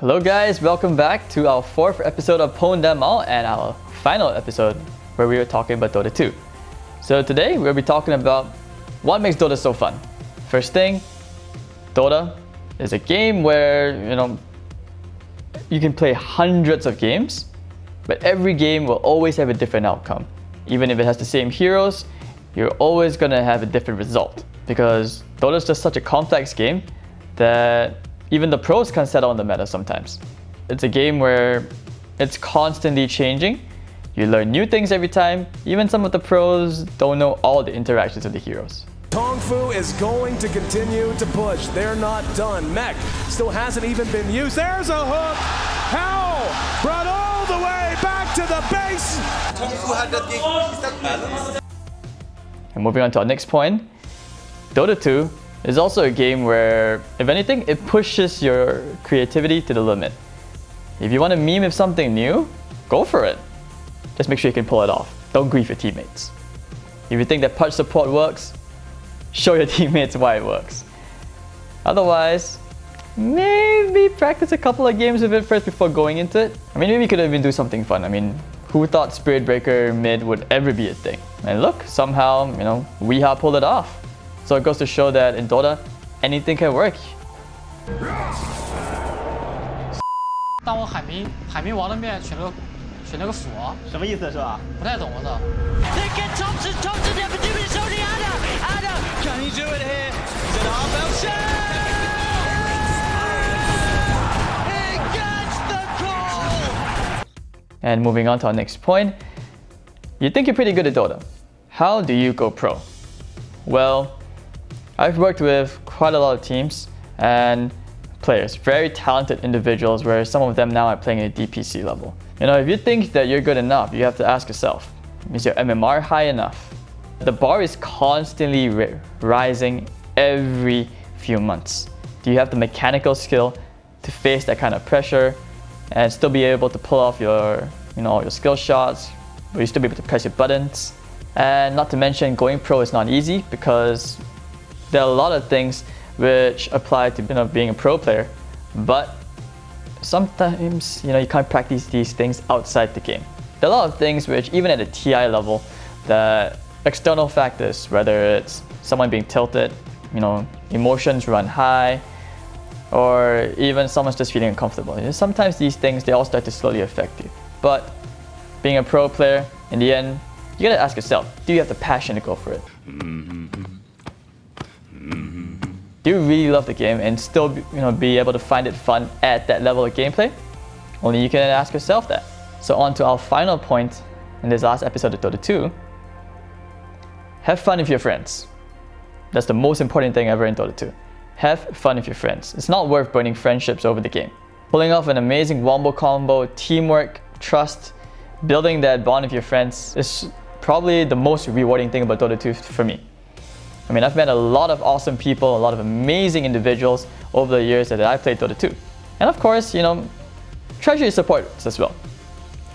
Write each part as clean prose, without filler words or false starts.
Hello guys, welcome back to our 4th episode of PWN THEM ALL and our final episode where we were talking about Dota 2. So today we'll be talking about what makes Dota so fun. First thing, Dota is a game where you can play hundreds of games, but every game will always have a different outcome. Even if it has the same heroes, you're always gonna have a different result because Dota is just such a complex game that even the pros can't settle on the meta sometimes. It's a game where it's constantly changing. You learn new things every time. Even some of the pros don't know all the interactions of the heroes. Kung Fu is going to continue to push. They're not done. Mech still hasn't even been used. There's a hook. How? Brought all the way back to the base. Kung Fu had that game. Is that balance? And moving on to our next point, Dota 2 is also a game where, if anything, it pushes your creativity to the limit. If you want to meme with something new, go for it. Just make sure you can pull it off. Don't grief your teammates. If you think that punch support works, show your teammates why it works. Otherwise, maybe practice a couple of games with it first before going into it. Maybe you could even do something fun. Who thought Spirit Breaker mid would ever be a thing? And look, somehow, Yahoo pulled it off. So it goes to show that in Dota, anything can work. 当我海明王的面选了个辅，什么意思是吧？不太懂我操。 Thompson never do it. It's only Anna. Can he do it here? Is it our Belcher? He gets the goal. And moving on to our next point, you think you're pretty good at Dota. How do you go pro? Well, I've worked with quite a lot of teams and players, very talented individuals where some of them now are playing at a DPC level. If you think that you're good enough, you have to ask yourself, is your MMR high enough? The bar is constantly rising every few months. Do you have the mechanical skill to face that kind of pressure and still be able to pull off your skill shots? Will you still be able to press your buttons? And not to mention, going pro is not easy because there are a lot of things which apply to being a pro player, but sometimes you can't practice these things outside the game. There are a lot of things which, even at a TI level, that external factors, whether it's someone being tilted, emotions run high, or even someone's just feeling uncomfortable. Sometimes these things, they all start to slowly affect you. But being a pro player, in the end, you gotta ask yourself, do you have the passion to go for it? Do you really love the game and still be able to find it fun at that level of gameplay? Only you can ask yourself that. So on to our final point in this last episode of Dota 2. Have fun with your friends. That's the most important thing ever in Dota 2. Have fun with your friends. It's not worth burning friendships over the game. Pulling off an amazing wombo combo, teamwork, trust, building that bond with your friends is probably the most rewarding thing about Dota 2 for me. I've met a lot of awesome people, a lot of amazing individuals over the years that I played Dota 2. And of course, treasure your supports as well.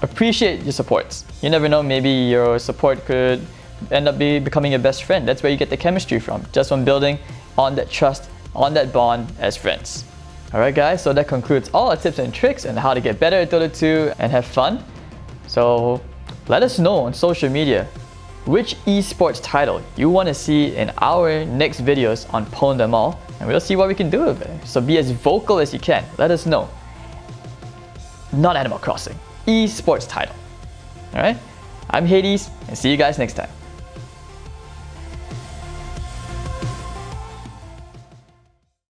Appreciate your supports. You never know, maybe your support could end up becoming your best friend. That's where you get the chemistry from, just from building on that trust, on that bond as friends. Alright guys, so that concludes all our tips and tricks on how to get better at Dota 2 and have fun. So let us know on social media which esports title you want to see in our next videos on PWN THEM ALL, and we'll see what we can do with it. So be as vocal as you can. Let us know. Not Animal Crossing, esports title. Alright? I'm Hades, and see you guys next time.